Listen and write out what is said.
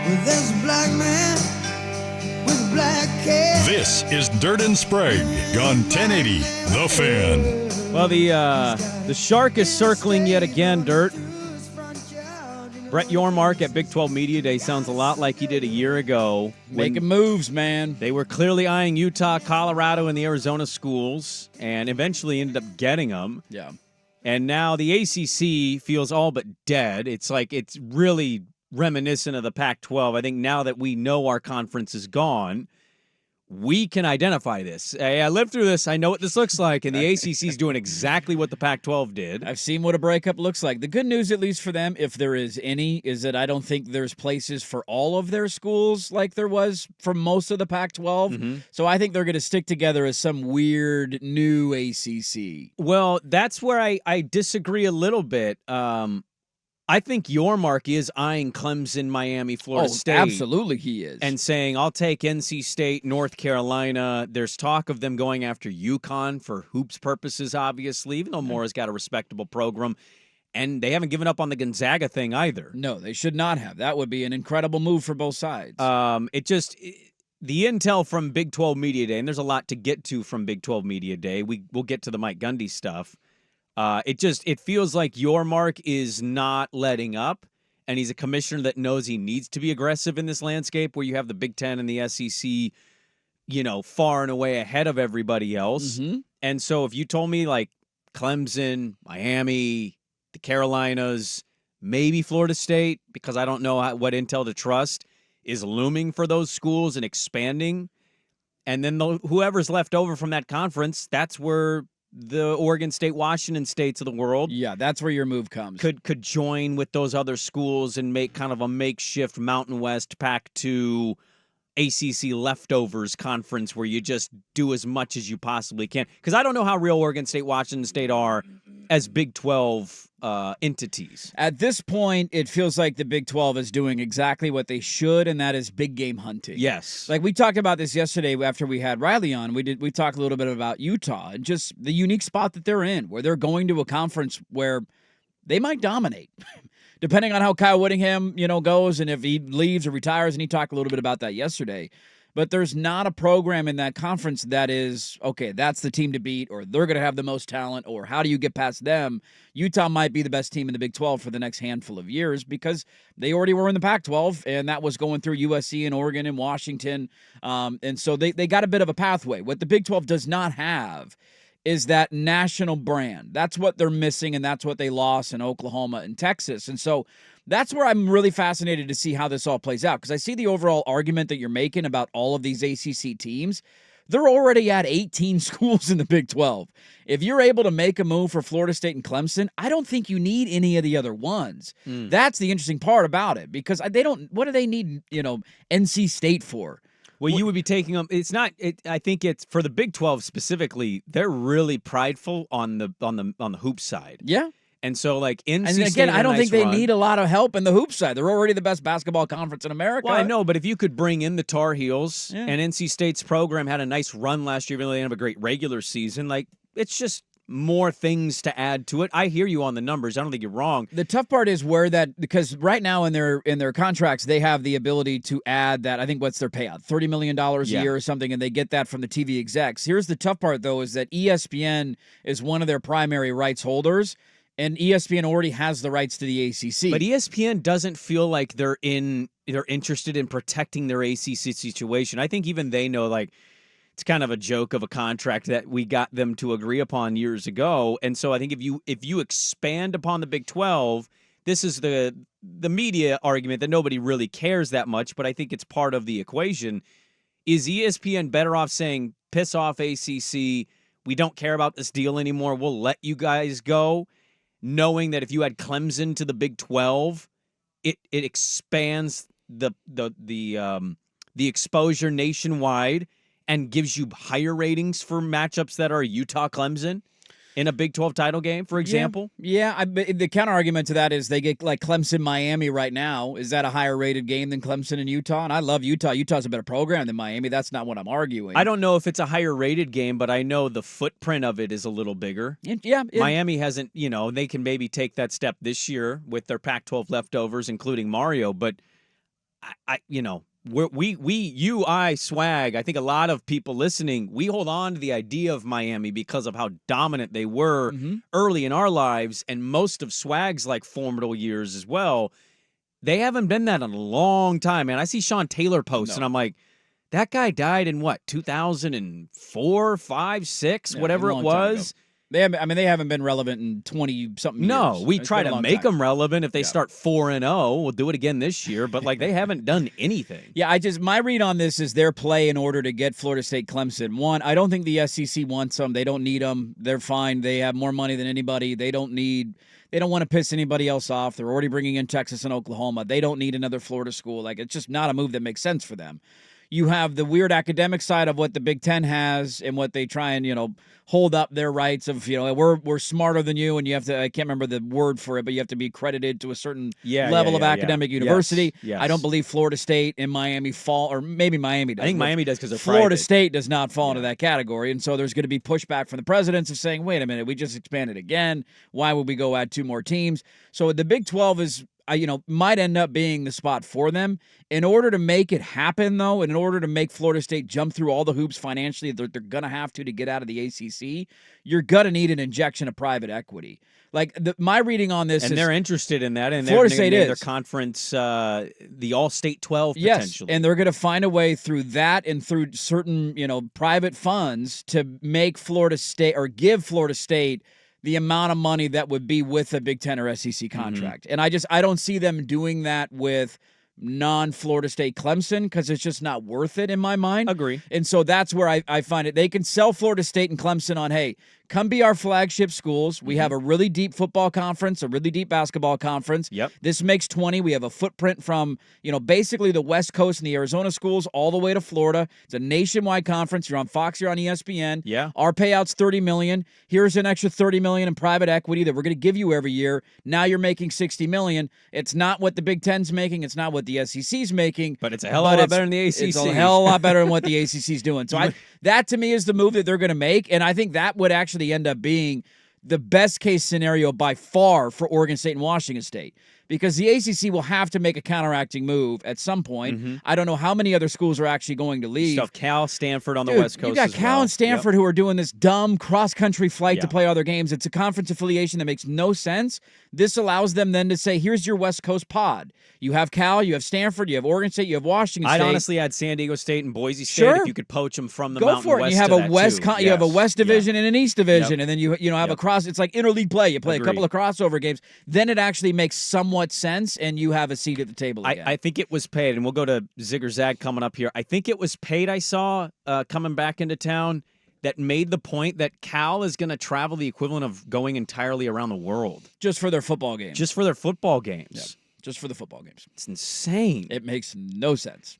Well, there's a black man with a black cat. This is Dirt and Sprague on 1080 The Fan. Well, the shark is circling yet again, Dirt. Brett Yormark at Big 12 Media Day sounds a lot like he did a year ago. Making moves, man. They were clearly eyeing Utah, Colorado, and the Arizona schools, and eventually ended up getting them. Yeah. And now the ACC feels all but dead. It's like it's really reminiscent of the Pac-12. I think now that we know our conference is gone, we can identify this. Hey, I lived through this. I know what this looks like, and the ACC is doing exactly what the Pac-12 did. I've seen what a breakup looks like. The good news, at least for them, if there is any, is that I don't think there's places for all of their schools like there was for most of the Pac-12. Mm-hmm. So I think they're going to stick together as some weird new ACC. Well, that's where I disagree a little bit. I think Yormark is eyeing Clemson, Miami, Florida State. Absolutely he is. And saying, I'll take NC State, North Carolina. There's talk of them going after UConn for hoops purposes, obviously, even though Mora's got a respectable program. And they haven't given up on the Gonzaga thing either. No, they should not have. That would be an incredible move for both sides. The intel from Big 12 Media Day, and there's a lot to get to from Big 12 Media Day. We'll get to the Mike Gundy stuff. It feels like Yormark is not letting up, and he's a commissioner that knows he needs to be aggressive in this landscape where you have the Big Ten and the SEC, far and away ahead of everybody else. Mm-hmm. And so if you told me like Clemson, Miami, the Carolinas, maybe Florida State, because I don't know what intel to trust, is looming for those schools and expanding, and then whoever's left over from that conference, that's where the Oregon State, Washington States of the world. Yeah, that's where your move comes. Could join with those other schools and make kind of a makeshift Mountain West Pac-2 ACC leftovers conference where you just do as much as you possibly can. Because I don't know how real Oregon State, Washington State are as Big 12 entities. At this point, it feels like the Big 12 is doing exactly what they should, and that is big game hunting. Yes. Like we talked about this yesterday after we had Riley on. We talked a little bit about Utah and just the unique spot that they're in, where they're going to a conference where they might dominate. Depending on how Kyle Whittingham, goes and if he leaves or retires, and he talked a little bit about that yesterday. But there's not a program in that conference that is, okay, that's the team to beat, or they're going to have the most talent, or how do you get past them? Utah might be the best team in the Big 12 for the next handful of years because they already were in the Pac-12, and that was going through USC and Oregon and Washington. And so they got a bit of a pathway. What the Big 12 does not have is that national brand. That's what they're missing, and that's what they lost in Oklahoma and Texas. And so that's where I'm really fascinated to see how this all plays out, because I see the overall argument that you're making about all of these ACC teams. They're already at 18 schools in the Big 12. If you're able to make a move for Florida State and Clemson, I don't think you need any of the other ones. That's the interesting part about it, because what do they need, NC State for? Well, you would be taking them. It's not. I think it's for the Big 12 specifically. They're really prideful on the hoop side. Yeah. And so, like, NC and State again, I don't think they run. need a lot of help in the hoop side. They're already the best basketball conference in America. Well, I know, but if you could bring in the Tar Heels, Yeah. and NC State's program had a nice run last year, even though they didn't have a great regular season, like, it's just more things to add to it. I hear you on the numbers. I don't think you're wrong. The tough part is because right now in their contracts, they have the ability to add that. I think what's their payout? $30 million a year or something, and they get that from the TV execs. Here's the tough part, though, is that ESPN is one of their primary rights holders, and ESPN already has the rights to the ACC. But ESPN doesn't feel like they're interested in protecting their ACC situation. I think even they know, like, it's kind of a joke of a contract that we got them to agree upon years ago. And so I think if you expand upon the Big 12, this is the media argument that nobody really cares that much, but I think it's part of the equation. Is ESPN better off saying, piss off ACC, we don't care about this deal anymore, we'll let you guys go, knowing that if you add Clemson to the Big 12, it expands the exposure nationwide and gives you higher ratings for matchups that are Utah-Clemson in a Big 12 title game, for example? Yeah. The counter-argument to that is they get like Clemson-Miami right now. Is that a higher-rated game than Clemson and Utah? And I love Utah. Utah's a better program than Miami. That's not what I'm arguing. I don't know if it's a higher-rated game, but I know the footprint of it is a little bigger. Miami hasn't, they can maybe take that step this year with their Pac-12 leftovers, including Mario, but I, Swag, I think a lot of people listening, we hold on to the idea of Miami because of how dominant they were early in our lives, and most of Swag's like formidable years as well. They haven't been that in a long time, man. I see Sean Taylor posts, and I'm like, that guy died in what, 2004, 5, 6, whatever it was. They haven't been relevant in 20-something years. No, we try to make them relevant. If they start 4-0, we'll do it again this year. But, like, they haven't done anything. Yeah, my read on this is their play in order to get Florida State Clemson. One, I don't think the SEC wants them. They don't need them. They're fine. They have more money than anybody. They don't want to piss anybody else off. They're already bringing in Texas and Oklahoma. They don't need another Florida school. Like, it's just not a move that makes sense for them. You have the weird academic side of what the Big Ten has and what they try and, hold up their rights of, we're smarter than you, and you have to, I can't remember the word for it, but you have to be credited to a certain level of academic university. Yes. I don't believe Florida State and Miami fall, or maybe Miami does. I think Miami does because they're Florida private. State does not fall into that category, and so there's going to be pushback from the presidents of saying, wait a minute, we just expanded again. Why would we go add 2 more teams? So the Big 12 is might end up being the spot for them. In order to make it happen, though, and in order to make Florida State jump through all the hoops financially they're going to have to get out of the ACC, you're going to need an injection of private equity. Like, my reading on this is... And they're interested in that. And Florida State is. Their conference, the All-State 12, yes, potentially. And they're going to find a way through that and through certain, private funds to make Florida State or give Florida State the amount of money that would be with a Big Ten or SEC contract. And I don't see them doing that with non-Florida State Clemson because it's just not worth it in my mind. Agree. And so that's where I find it. They can sell Florida State and Clemson on, hey, come be our flagship schools. We have a really deep football conference, a really deep basketball conference. Yep. This makes 20. We have a footprint from, basically the West Coast and the Arizona schools all the way to Florida. It's a nationwide conference. You're on Fox, you're on ESPN. Yeah. Our payout's $30 million. Here's an extra $30 million in private equity that we're going to give you every year. Now you're making $60 million. It's not what the Big Ten's making. It's not what the SEC's making. But it's a hell of a lot better than the ACC. It's a hell of a lot better than what the ACC's doing. So that to me is the move that they're going to make, and I think that would actually end up being the best case scenario by far for Oregon State and Washington State, because the ACC will have to make a counteracting move at some point. I don't know how many other schools are actually going to leave. Stuff Cal, Stanford on the West Coast. You got Cal and Stanford who are doing this dumb cross-country flight to play other games. It's a conference affiliation that makes no sense. This allows them then to say, here's your West Coast pod. You have Cal, you have Stanford, you have Oregon State, you have Washington State. I'd honestly add San Diego State and Boise State if you could poach them from the Go Mountain for it. West. You have a West, you have a West division and an East division, and then you have a cross. It's like interleague play. You play a couple of crossover games. Then it actually makes somewhat sense, and you have a seat at the table again. I think it was paid, and we'll go to Zig or Zag coming up here. I think it was paid. I saw coming back into town that made the point that Cal is going to travel the equivalent of going entirely around the world. Just for their football games. Just for their football games. Yeah. Just for the football games. It's insane. It makes no sense.